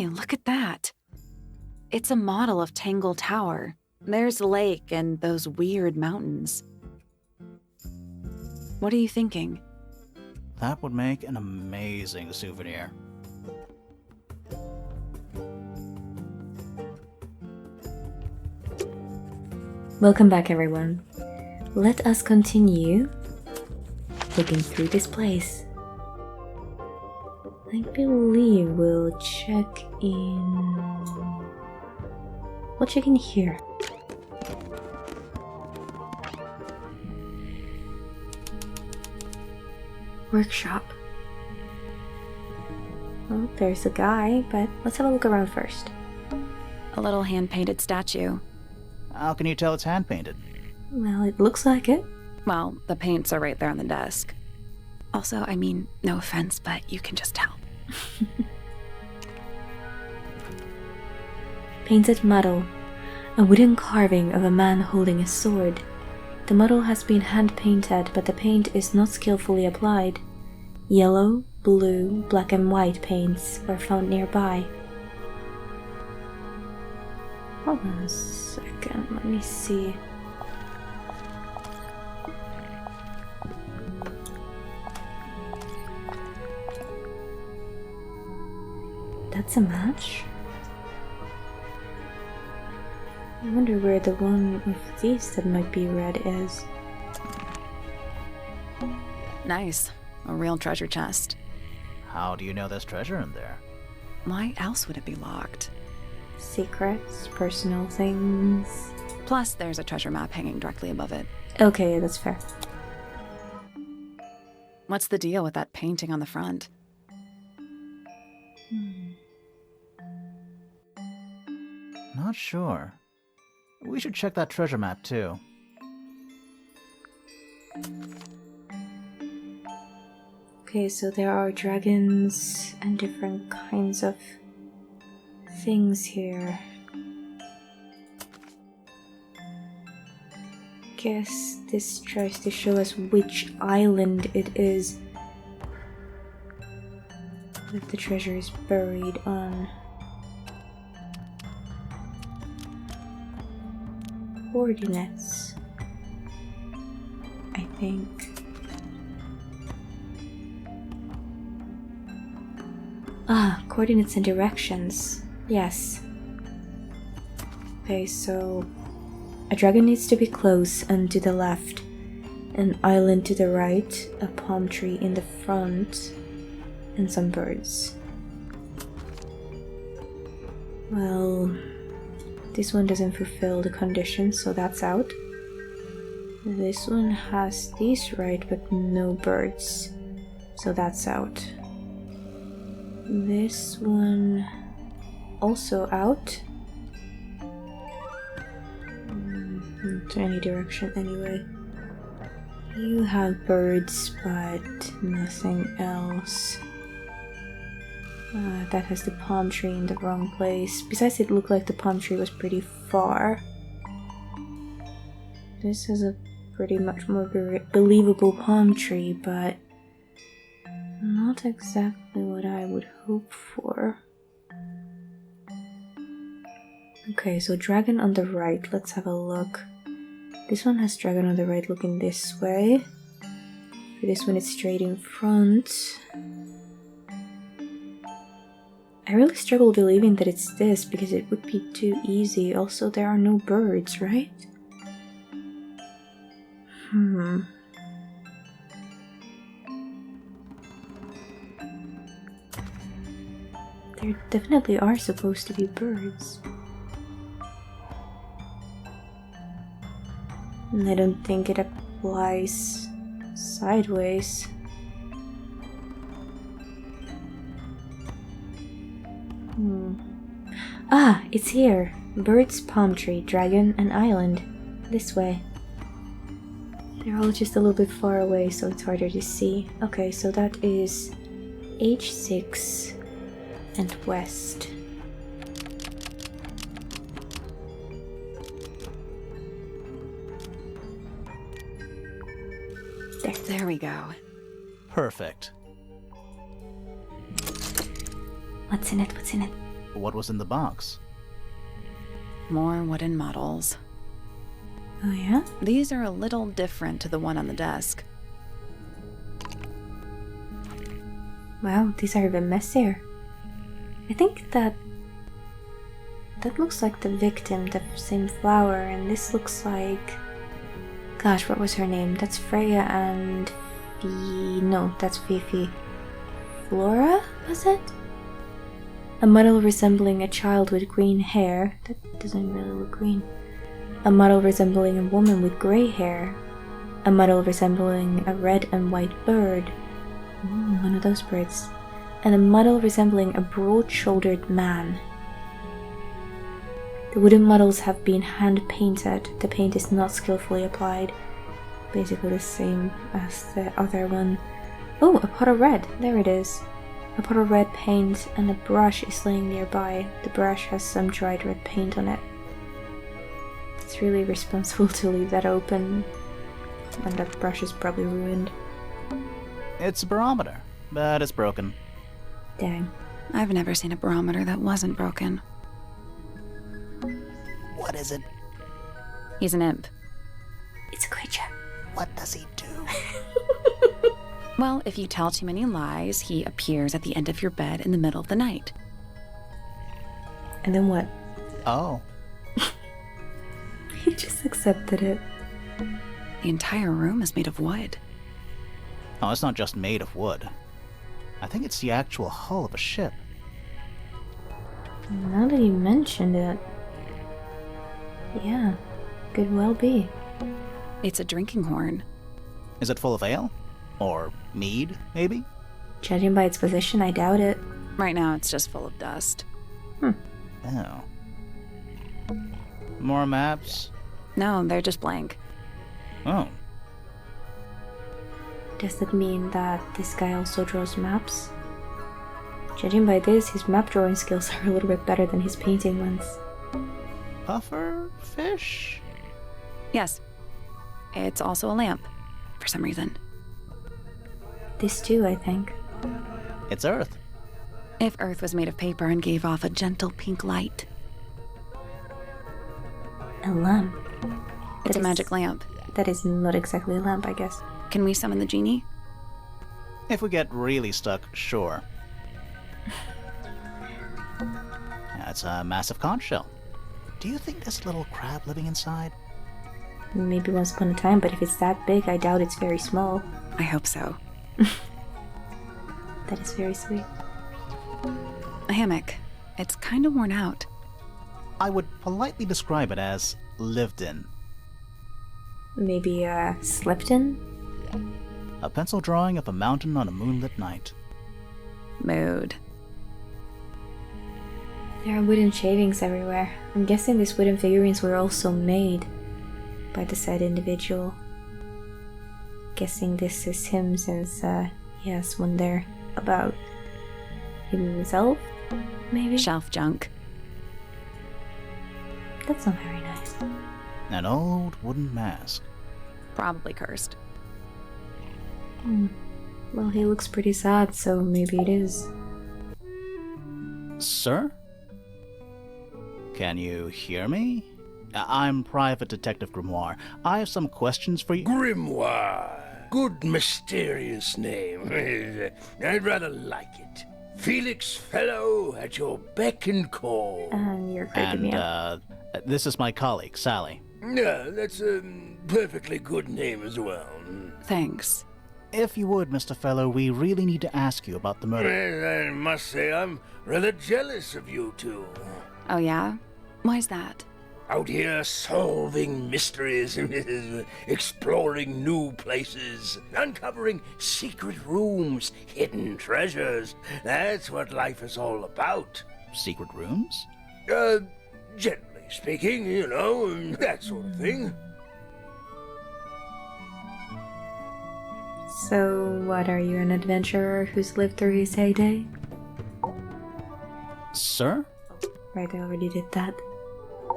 Hey, look at that. It's a model of Tangle Tower. There's the lake and those weird mountains. What are you thinking? That would make an amazing souvenir. Welcome back, everyone. Let us continue looking through this place. I believe we'll check in... We'll check in here. Workshop. Oh, there's a guy, but let's have a look around first. A little hand-painted statue. How can you tell it's hand-painted? Well, it looks like it. Well, the paints are right there on the desk. Also, I mean, no offense, but you can just tell. Painted model. A wooden carving of a man holding a sword. The model has been hand-painted, but the paint is not skillfully applied. Yellow, blue, black and white paints were found nearby. Hold on a second, let me see. That's a match? I wonder where the one of these that might be red is. Nice. A real treasure chest. How do you know there's treasure in there? Why else would it be locked? Secrets, personal things. Plus, there's a treasure map hanging directly above it. Okay, that's fair. What's the deal with that painting on the front? Not sure. We should check that treasure map too. Okay, so there are dragons and different kinds of things here. Guess this tries to show us which island it is that the treasure is buried on. Coordinates, I think. Ah, coordinates and directions. Yes. Okay, so a dragon needs to be close and to the left, an island to the right, a palm tree in the front, and some birds. Well, this one doesn't fulfill the conditions, so that's out. This one has these right, but no birds, so that's out. This one also out. Not to any direction anyway. You have birds, but nothing else. That has the palm tree in the wrong place. Besides, it looked like the palm tree was pretty far. This is a pretty much more believable palm tree, but not exactly what I would hope for. Okay, so dragon on the right. Let's have a look. This one has dragon on the right looking this way. For this one, it's straight in front. I really struggle believing that it's this because it would be too easy. Also, there are no birds, right? There definitely are supposed to be birds. And I don't think it applies sideways. Ah, it's here. Birds, palm tree, dragon, and island. This way. They're all just a little bit far away, so it's harder to see. Okay, so that is H6 and west. There we go. Perfect. What's in it? What's in it? what was in the box? More wooden models. Oh yeah? These are a little different to the one on the desk. Wow, these are even messier. I think that looks like the victim, the same flower, and this looks like... Gosh, what was her name? That's Freya and... No, that's Fifi. Flora, was it? A model resembling a child with green hair. That doesn't really look green. A model resembling a woman with grey hair. A model resembling a red and white bird. One of those birds. And a model resembling a broad-shouldered man. The wooden models have been hand-painted. The paint is not skillfully applied. Basically the same as the other one. Oh, a pot of red. There it is. A pot of red paint and a brush is laying nearby. The brush has some dried red paint on it. It's really responsible to leave that open. And that brush is probably ruined. It's a barometer, but it's broken. Dang. I've never seen a barometer that wasn't broken. What is it? He's an imp. It's a creature. What does he do? Well, if you tell too many lies, he appears at the end of your bed in the middle of the night. And then what? Oh. He just accepted it. The entire room is made of wood. Oh, it's not just made of wood. I think it's the actual hull of a ship. Now that you mentioned it... Yeah, could well be. It's a drinking horn. Is it full of ale? Or mead, maybe? Judging by its position, I doubt it. Right now, it's just full of dust. Oh. More maps? No, they're just blank. Oh. Does that mean that this guy also draws maps? Judging by this, his map drawing skills are a little bit better than his painting ones. Puffer fish? Yes. It's also a lamp, for some reason. This too, I think. It's Earth. If Earth was made of paper and gave off a gentle pink light. A lamp. It's a magic lamp. That is not exactly a lamp, I guess. Can we summon the genie? If we get really stuck, sure. Yeah, it's a massive conch shell. Do you think there's a little crab living inside? Maybe once upon a time, but if it's that big, I doubt it's very small. I hope so. That is very sweet. A hammock. It's kind of worn out. I would politely describe it as lived in. Maybe, slept in? A pencil drawing of a mountain on a moonlit night. Mood. There are wooden shavings everywhere. I'm guessing these wooden figurines were also made by the said individual. Guessing this is him since, he has one there about himself, maybe? Shelf junk. That's not very nice. An old wooden mask. Probably cursed. Well, he looks pretty sad, so maybe it is. Sir? Can you hear me? I'm Private Detective Grimoire. I have some questions for you. Grimoire. Good mysterious name. I'd rather like it. Felix Fellow at your beck and call. And you're creeping me out. This is my colleague, Sally. Yeah, that's a perfectly good name as well. Thanks. If you would, Mr. Fellow, we really need to ask you about the murder. I must say I'm rather jealous of you two. Oh yeah? Why's that? Out here solving mysteries, exploring new places, uncovering secret rooms, hidden treasures. That's what life is all about. Secret rooms? Generally speaking, you know, that sort of thing. So, what, are you an adventurer who's lived through his heyday? Sir? Right, I already did that.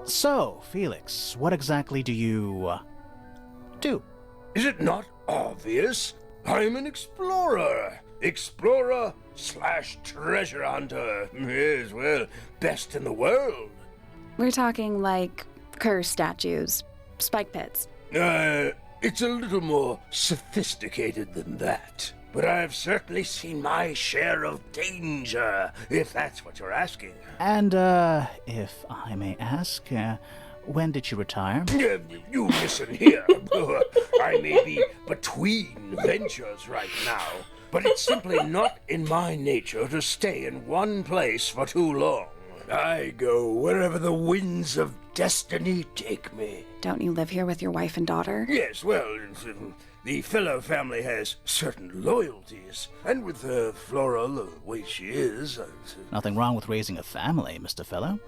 So, Felix, what exactly do you, do? Is it not obvious? I'm an explorer. Explorer slash treasure hunter. Yes, well, best in the world. We're talking like curse statues, spike pits. It's a little more sophisticated than that. But I've certainly seen my share of danger, if that's what you're asking. And, if I may ask, when did you retire? You listen here. I may be between ventures right now, but it's simply not in my nature to stay in one place for too long. I go wherever the winds of destiny take me. Don't you live here with your wife and daughter? Yes, well, the fellow family has certain loyalties, and with Flora the way she is... Nothing wrong with raising a family, Mr. Fellow.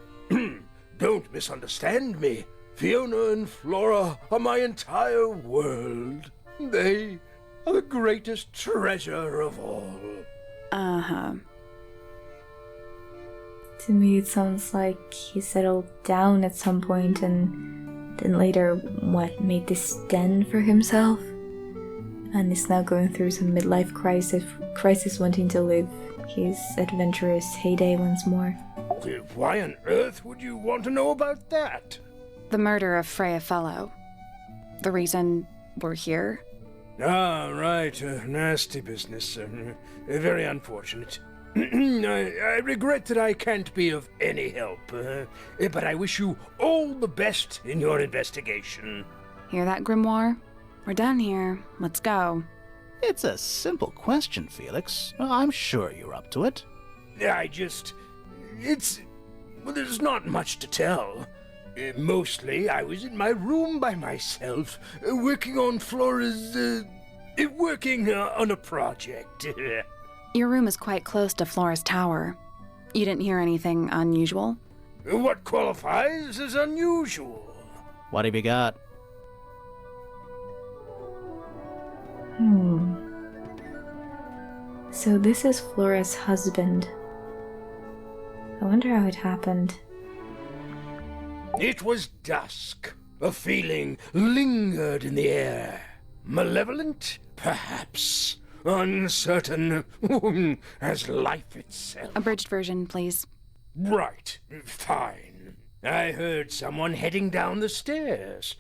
Don't misunderstand me. Fiona and Flora are my entire world. They are the greatest treasure of all. Uh-huh. To me, it sounds like he settled down at some point and then later, made this den for himself? And is now going through some midlife crisis wanting to live his adventurous heyday once more. Why on earth would you want to know about that? The murder of Freya Fellow. The reason we're here? Ah, right. Nasty business. Very unfortunate. I regret that I can't be of any help, but I wish you all the best in your investigation. Hear that, Grimoire? We're done here. Let's go. It's a simple question, Felix. I'm sure you're up to it. There's not much to tell. Mostly, I was in my room by myself, working on on a project. Your room is quite close to Flora's tower. You didn't hear anything unusual? What qualifies as unusual? What have you got? So this is Flora's husband. I wonder how it happened. It was dusk. A feeling lingered in the air. Malevolent, perhaps. Uncertain, as life itself. Abridged version, please. Right, fine. I heard someone heading down the stairs,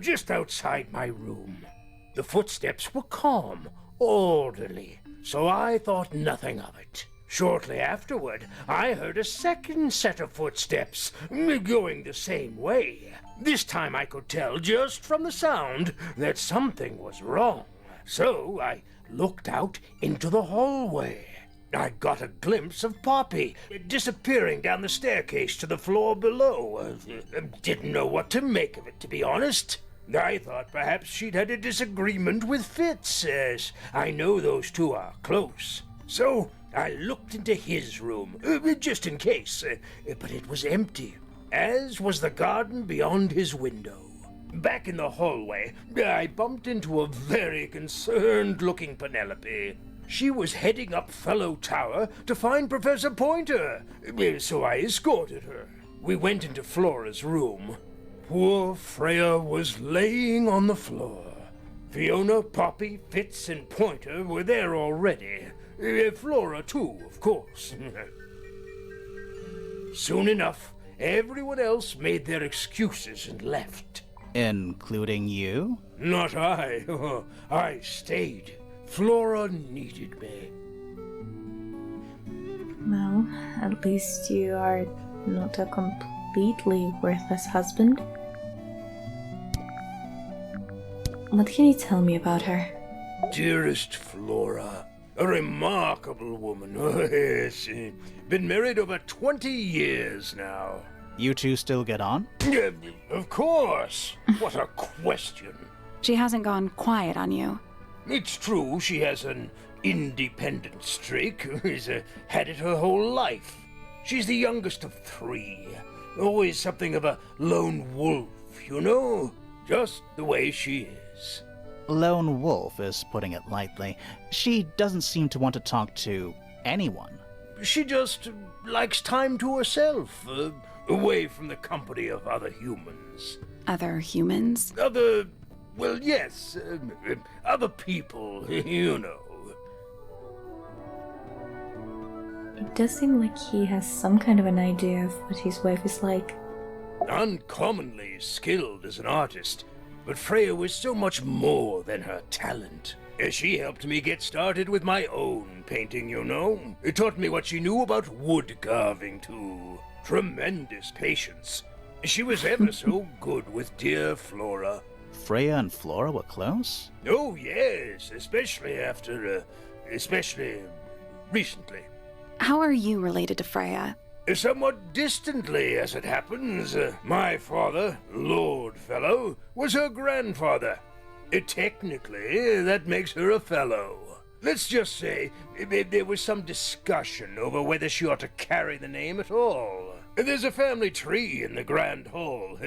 just outside my room. The footsteps were calm, orderly, so I thought nothing of it. Shortly afterward, I heard a second set of footsteps, going the same way. This time I could tell just from the sound that something was wrong. So I looked out into the hallway. I got a glimpse of Poppy disappearing down the staircase to the floor below. Didn't know what to make of it, to be honest. I thought perhaps she'd had a disagreement with Fitz, as I know those two are close. So I looked into his room, just in case, but it was empty, as was the garden beyond his window. Back in the hallway, I bumped into a very concerned-looking Penelope. She was heading up Fellow Tower to find Professor Pointer, so I escorted her. We went into Flora's room. Poor Freya was laying on the floor. Fiona, Poppy, Fitz, and Pointer were there already. Flora, too, of course. Soon enough, everyone else made their excuses and left. Including you? Not I. I stayed. Flora needed me. Well, at least you are not a completely worthless husband. What can you tell me about her? Dearest Flora, a remarkable woman. Yes, been married over 20 years now. You two still get on? Of course. What a question. She hasn't gone quiet on you. It's true she has an independent streak. She's had it her whole life. She's the youngest of 3. Always something of a lone wolf, you know? Just the way she is. Lone wolf is putting it lightly. She doesn't seem to want to talk to anyone. She just likes time to herself, away from the company of other humans. Other humans? Other people, you know. It does seem like he has some kind of an idea of what his wife is like. Uncommonly skilled as an artist, but Freya was so much more than her talent. She helped me get started with my own painting, you know. It taught me what she knew about wood carving, too. Tremendous patience. She was ever so good with dear Flora. Freya and Flora were close? Oh, yes, especially recently. How are you related to Freya? Somewhat distantly, as it happens. My father, Lord Fellow, was her grandfather. Technically, that makes her a fellow. Let's just say there was some discussion over whether she ought to carry the name at all. There's a family tree in the Grand Hall.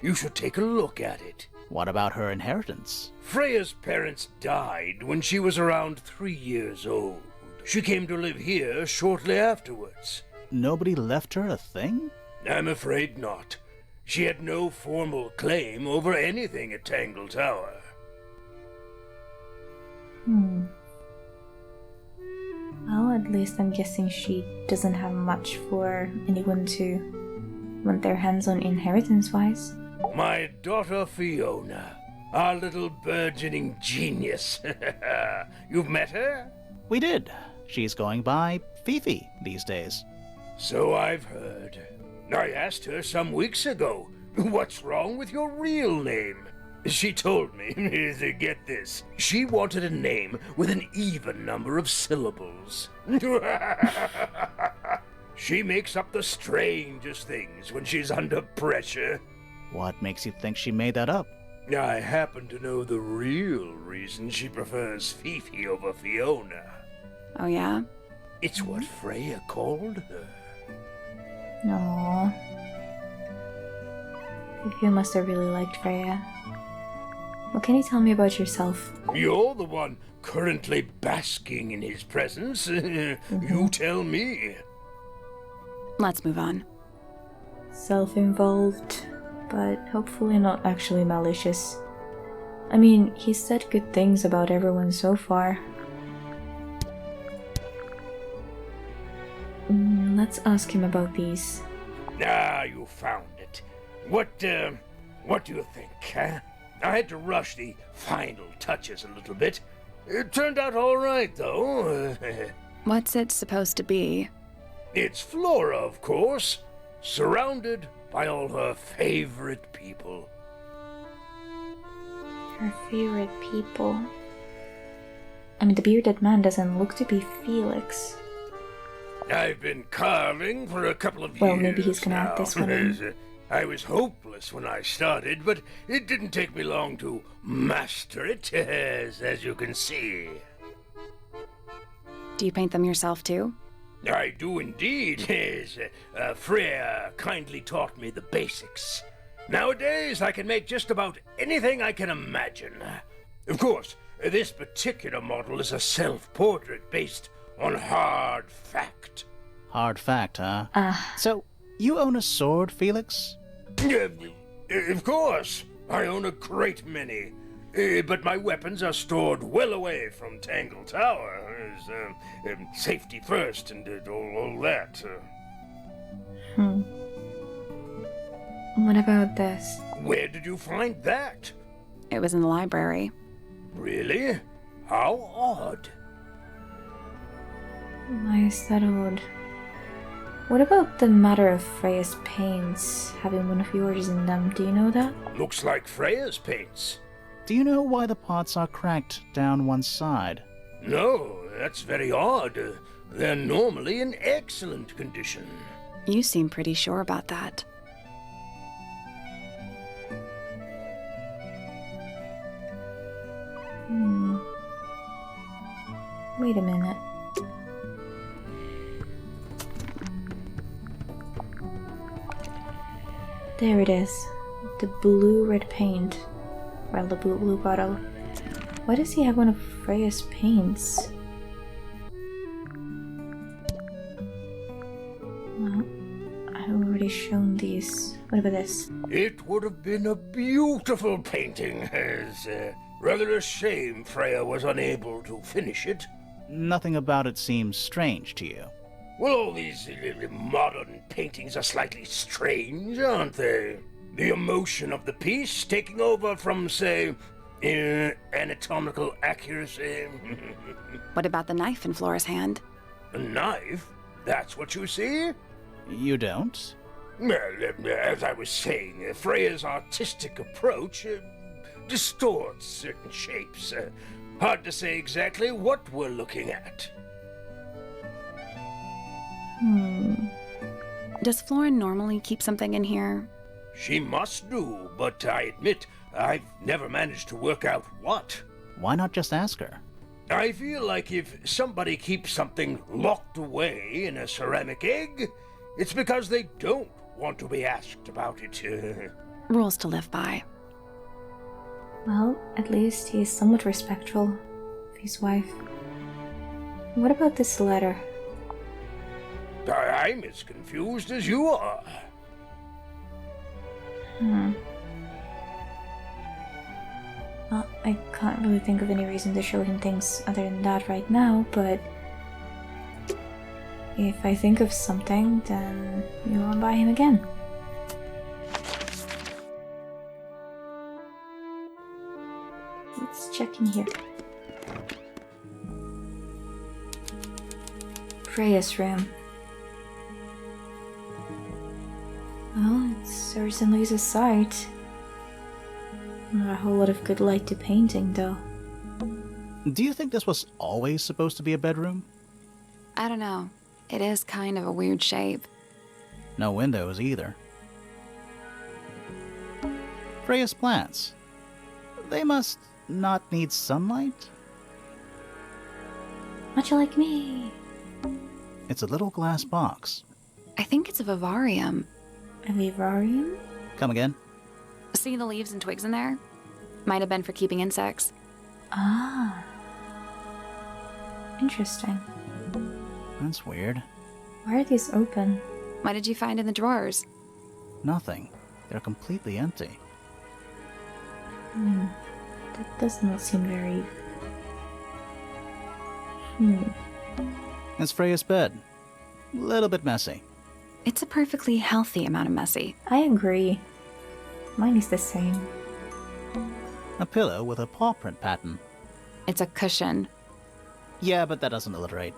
You should take a look at it. What about her inheritance? Freya's parents died when she was around 3 years old. She came to live here shortly afterwards. Nobody left her a thing? I'm afraid not. She had no formal claim over anything at Tangle Tower. Well, at least I'm guessing she doesn't have much for anyone to want their hands on inheritance-wise. My daughter Fiona, our little burgeoning genius. You've met her? We did. She's going by Fifi these days. So I've heard. I asked her some weeks ago, what's wrong with your real name? She told me, get this, she wanted a name with an even number of syllables. She makes up the strangest things when she's under pressure. What makes you think she made that up? I happen to know the real reason she prefers Fifi over Fiona. Oh, yeah? It's what Freya called her. Aww. You must have really liked Freya. What can you tell me about yourself? You're the one currently basking in his presence. You tell me. Let's move on. Self-involved, but hopefully not actually malicious. I mean, he's said good things about everyone so far. Let's ask him about these. Ah, you found it. What do you think, huh? I had to rush the final touches a little bit. It turned out all right, though. What's it supposed to be? It's Flora, of course, surrounded by all her favorite people. Her favorite people? I mean, the bearded man doesn't look to be Felix. I've been carving for a couple of years. Well, maybe he's gonna add now. this one in. I was hopeless when I started, but it didn't take me long to master it, as you can see. Do you paint them yourself, too? I do indeed. Freya kindly taught me the basics. Nowadays, I can make just about anything I can imagine. Of course, this particular model is a self-portrait based on hard fact. Hard fact, huh? So, you own a sword, Felix? Of course. I own a great many. But my weapons are stored well away from Tangle Tower. Safety first and all that. What about this? Where did you find that? It was in the library. Really? How odd. Why is that odd? What about the matter of Freya's paints having one of yours in them? Do you know that? Looks like Freya's paints. Do you know why the pots are cracked down one side? No, that's very odd. They're normally in excellent condition. You seem pretty sure about that. Wait a minute. There it is. The blue-red paint. Well, the blue bottle. Why does he have one of Freya's paints? Well, I've already shown these. What about this? It would have been a beautiful painting. It's rather a shame Freya was unable to finish it. Nothing about it seems strange to you. Well, all these modern paintings are slightly strange, aren't they? The emotion of the piece taking over from, say, anatomical accuracy. What about the knife in Flora's hand? A knife? That's what you see? You don't? Well, as I was saying, Freya's artistic approach distorts certain shapes. Hard to say exactly what we're looking at. Does Flora normally keep something in here? She must do, but I admit I've never managed to work out what. Why not just ask her? I feel like if somebody keeps something locked away in a ceramic egg, it's because they don't want to be asked about it. Rules to live by. Well, at least he is somewhat respectful of his wife. What about this letter? I'm as confused as you are. Well, I can't really think of any reason to show him things other than that right now, but if I think of something, then we will buy him again. Let's check in here. Freya's room. Well, it certainly is a sight. Not a whole lot of good light to painting, though. Do you think this was always supposed to be a bedroom? I don't know. It is kind of a weird shape. No windows either. Freya's plants. They must not need sunlight? Much like me. It's a little glass box. I think it's a vivarium. A vivarium? Come again? See the leaves and twigs in there? Might have been for keeping insects. Ah. Interesting. That's weird. Why are these open? What did you find in the drawers? Nothing. They're completely empty. That does not seem very... It's Freya's bed. A little bit messy. It's a perfectly healthy amount of messy. I agree. Mine is the same. A pillow with a paw print pattern. It's a cushion. Yeah, but that doesn't alliterate.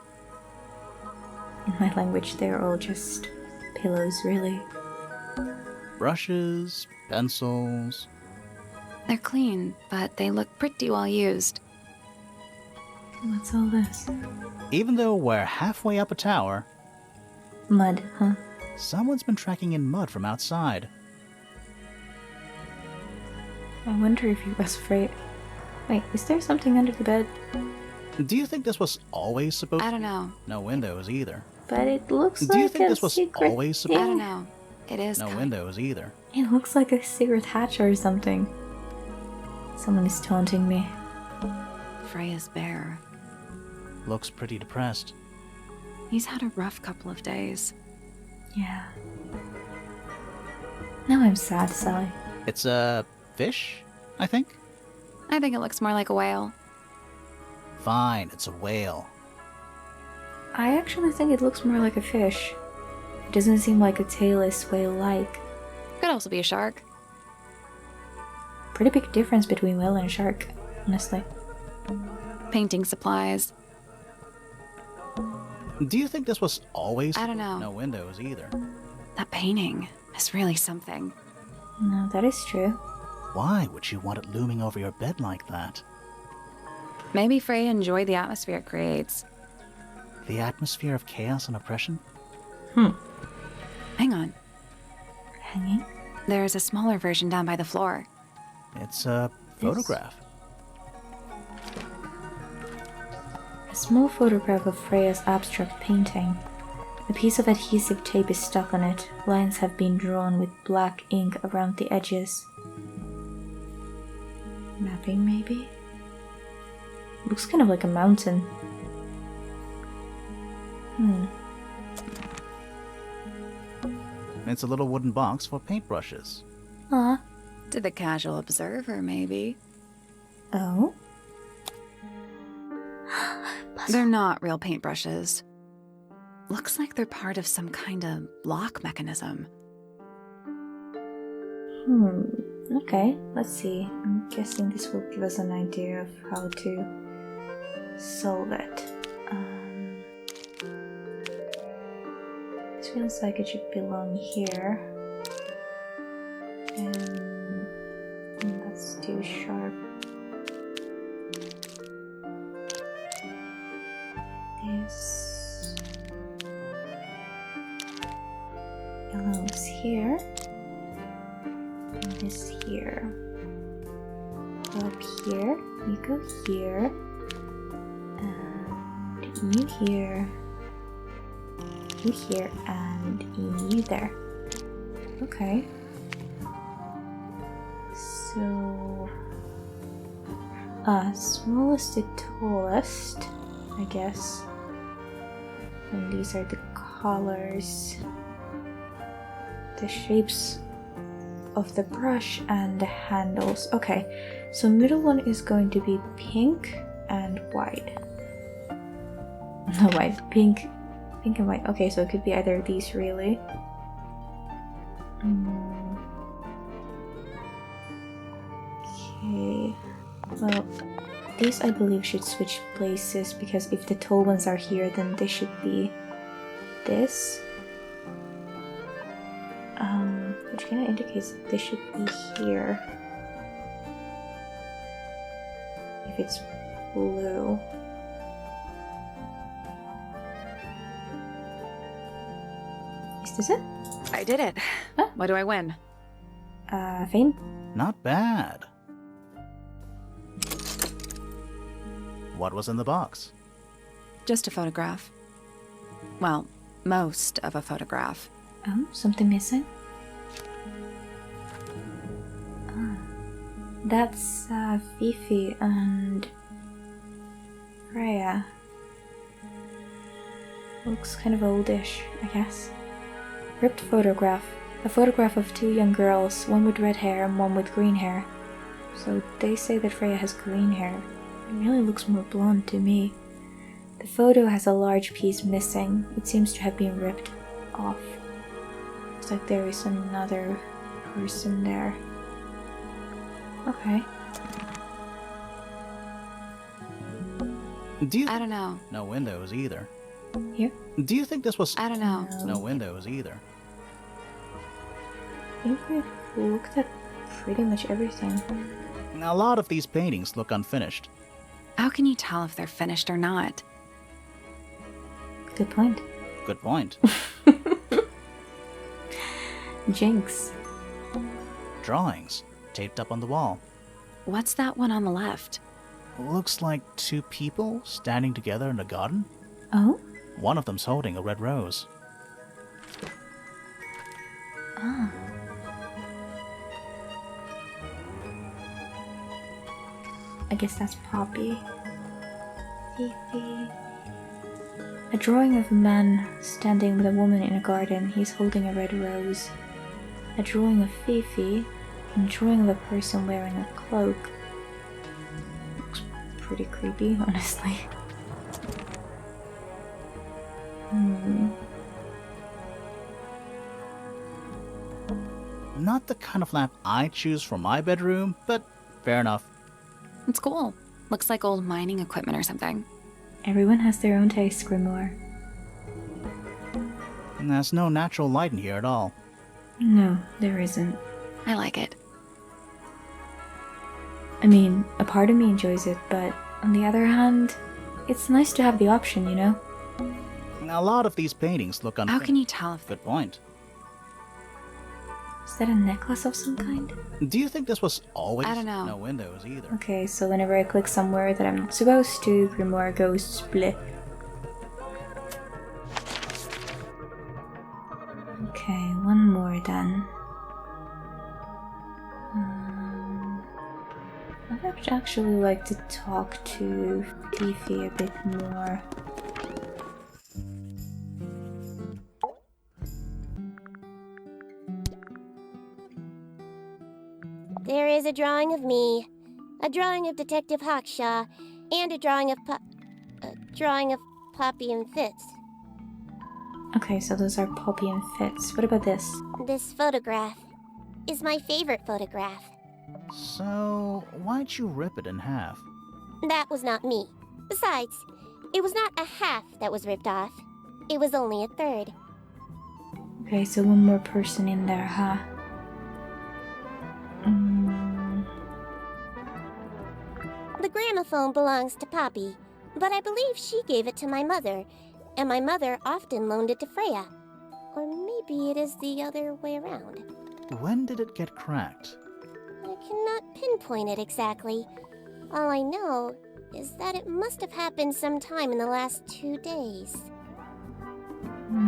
In my language, they're all just pillows, really. Brushes, pencils. They're clean, but they look pretty well used. What's all this? Even though we're halfway up a tower, Mud, huh? someone's been tracking in mud from outside. I wonder if he was afraid. Wait, is there something under the bed? Do you think this was always supposed I don't know. No windows either. But it looks Do you like think a this was secret always I supposed don't know. It is No kind- windows either. It looks like a secret hatch or something. Someone is taunting me. Freya's bear. Looks pretty depressed. He's had a rough couple of days. Yeah. Now I'm sad, Sally. It's a fish, I think? I think it looks more like a whale. Fine, it's a whale. I actually think it looks more like a fish. It doesn't seem like a tailless whale-like. Could also be a shark. Pretty big difference between whale and shark, honestly. Painting supplies. Do you think this was always I don't know. No windows either. That painting is really something. No, that is true. Why would you want it looming over your bed like that? Maybe Freya enjoyed the atmosphere it creates. The atmosphere of chaos and oppression? Hang on. Hanging? There's a smaller version down by the floor. It's a photograph. A small photograph of Freya's abstract painting. A piece of adhesive tape is stuck on it. Lines have been drawn with black ink around the edges. Mapping, maybe? Looks kind of like a mountain. It's a little wooden box for paintbrushes. Ah. To the casual observer, maybe. Oh? They're not real paintbrushes. Looks like they're part of some kind of lock mechanism. Okay, let's see. I'm guessing this will give us an idea of how to solve it. This feels like it should belong here. And that's too sharp. This belongs here. And this here. Go up here. You go here. And you here. You here. And you there. Okay. So, smallest to tallest, I guess. And these are the colors, the shapes of the brush and the handles. Okay, so middle one is going to be pink and white. No, white, pink and white. Okay, so it could be either of these really. Okay, well, these I believe should switch places because if the tall ones are here, then they should be this. Which kind of indicates that they should be here. If it's blue. Is this it? I did it. Huh? What do I win? Fame? Not bad. What was in the box? Just a photograph. Well, most of a photograph. Oh, something missing? That's Fifi and Freya. Looks kind of oldish, I guess. Ripped photograph. A photograph of two young girls, one with red hair and one with green hair. So they say that Freya has green hair. It really looks more blonde to me. The photo has a large piece missing. It seems to have been ripped off. Looks like there is another person there. Okay. I don't know. No windows either. Here? Do you think this was... I don't know. No windows either. I think we've looked at pretty much everything. A lot of these paintings look unfinished. How can you tell if they're finished or not? Good point. Good point. Jinx. Drawings taped up on the wall. What's that one on the left? Looks like two people standing together in a garden. Oh? One of them's holding a red rose. Ah. I guess that's Poppy. Fifi. A drawing of a man standing with a woman in a garden. He's holding a red rose. A drawing of Fifi. And a drawing of a person wearing a cloak. Looks pretty creepy, honestly. Not the kind of lamp I choose for my bedroom, but fair enough. It's cool. Looks like old mining equipment or something. Everyone has their own taste, Grimoire. There's no natural light in here at all. No, there isn't. I like it. I mean, a part of me enjoys it, but on the other hand, it's nice to have the option, you know? A lot of these paintings look How unfinished. can you tell if Good point. Is that a necklace of some kind? Do you think this was always... I don't know. No windows either. Okay, so whenever I click somewhere that I'm not supposed to, Grimoire goes split. Okay, one more then. I'd actually like to talk to Fifi a bit more. There is a drawing of me, a drawing of Detective Hawkshaw, and a drawing of Poppy and Fitz. Okay, so those are Poppy and Fitz. What about this? This photograph is my favorite photograph. So, why'd you rip it in half? That was not me. Besides, it was not a half that was ripped off. It was only a third. Okay, so one more person in there, huh? The gramophone belongs to Poppy, but I believe she gave it to my mother, and my mother often loaned it to Freya. Or maybe it is the other way around. When did it get cracked? I cannot pinpoint it exactly. All I know is that it must have happened sometime in the last 2 days.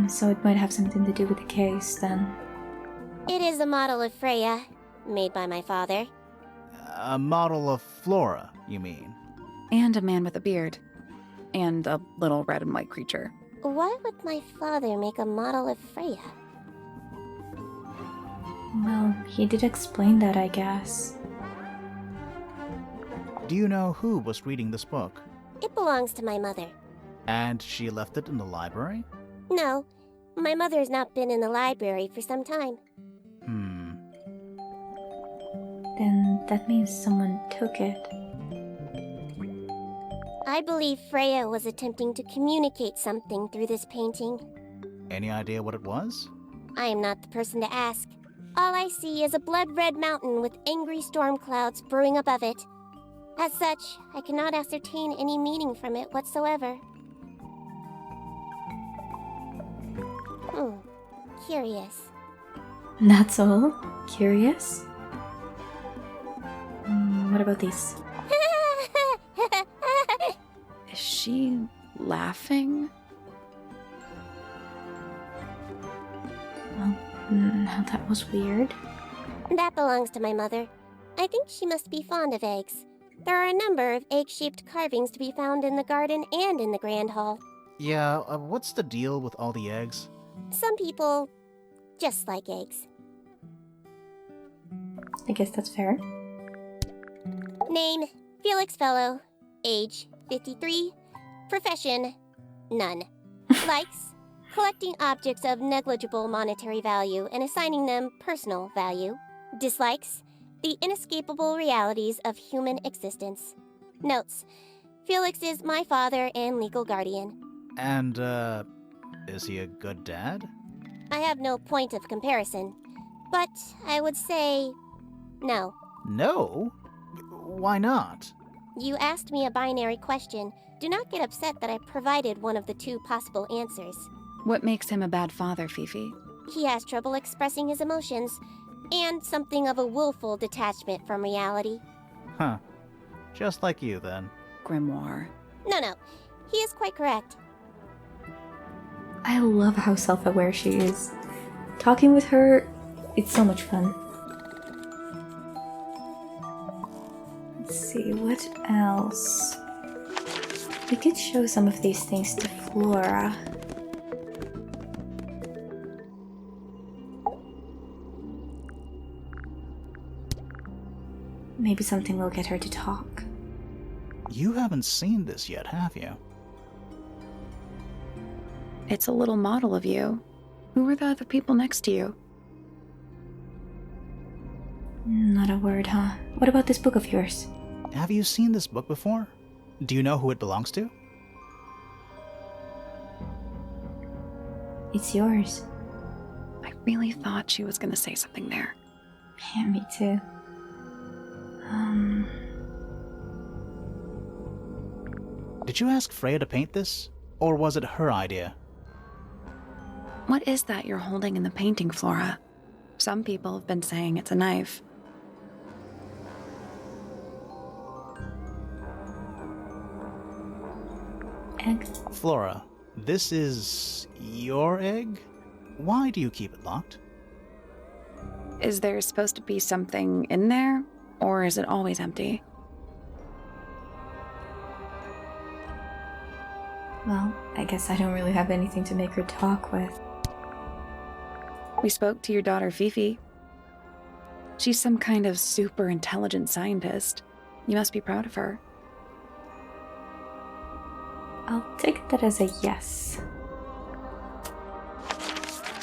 So it might have something to do with the case, then. It is a model of Freya, made by my father. A model of Flora, you mean? And a man with a beard. And a little red and white creature. Why would my father make a model of Freya? Well, he did explain that, I guess. Do you know who was reading this book? It belongs to my mother. And she left it in the library? No, my mother's not been in the library for some time. Then that means someone took it. I believe Freya was attempting to communicate something through this painting. Any idea what it was? I am not the person to ask. All I see is a blood-red mountain with angry storm clouds brewing above it. As such, I cannot ascertain any meaning from it whatsoever. Curious. That's all? Curious? What about these? Is she laughing? Well, now that was weird. That belongs to my mother. I think she must be fond of eggs. There are a number of egg-shaped carvings to be found in the garden and in the Grand Hall. Yeah, what's the deal with all the eggs? Some people just like eggs. I guess that's fair. Name, Felix Fellow. Age, 53. Profession, none. Likes, collecting objects of negligible monetary value and assigning them personal value. Dislikes, the inescapable realities of human existence. Notes, Felix is my father and legal guardian. And, is he a good dad? I have no point of comparison, but I would say no. No? Why not? You asked me a binary question. Do not get upset that I provided one of the two possible answers. What makes him a bad father, Fifi? He has trouble expressing his emotions, and something of a willful detachment from reality. Huh. Just like you, then. Grimoire. No, he is quite correct. I love how self-aware she is. Talking with her, it's so much fun. Let's see, what else? We could show some of these things to Flora. Maybe something will get her to talk. You haven't seen this yet, have you? It's a little model of you. Who were the other people next to you? Not a word, huh? What about this book of yours? Have you seen this book before? Do you know who it belongs to? It's yours. I really thought she was going to say something there. Yeah, me too. Did you ask Freya to paint this? Or was it her idea? What is that you're holding in the painting, Flora? Some people have been saying it's a knife. Egg? Flora, this is your egg? Why do you keep it locked? Is there supposed to be something in there? Or is it always empty? Well, I guess I don't really have anything to make her talk with. We spoke to your daughter, Fifi. She's some kind of super intelligent scientist. You must be proud of her. I'll take that as a yes.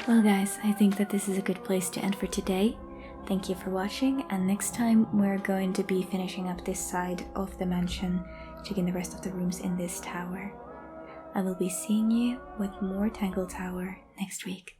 Well guys, I think that this is a good place to end for today. Thank you for watching, and next time we're going to be finishing up this side of the mansion, checking the rest of the rooms in this tower. I will be seeing you with more Tangle Tower next week.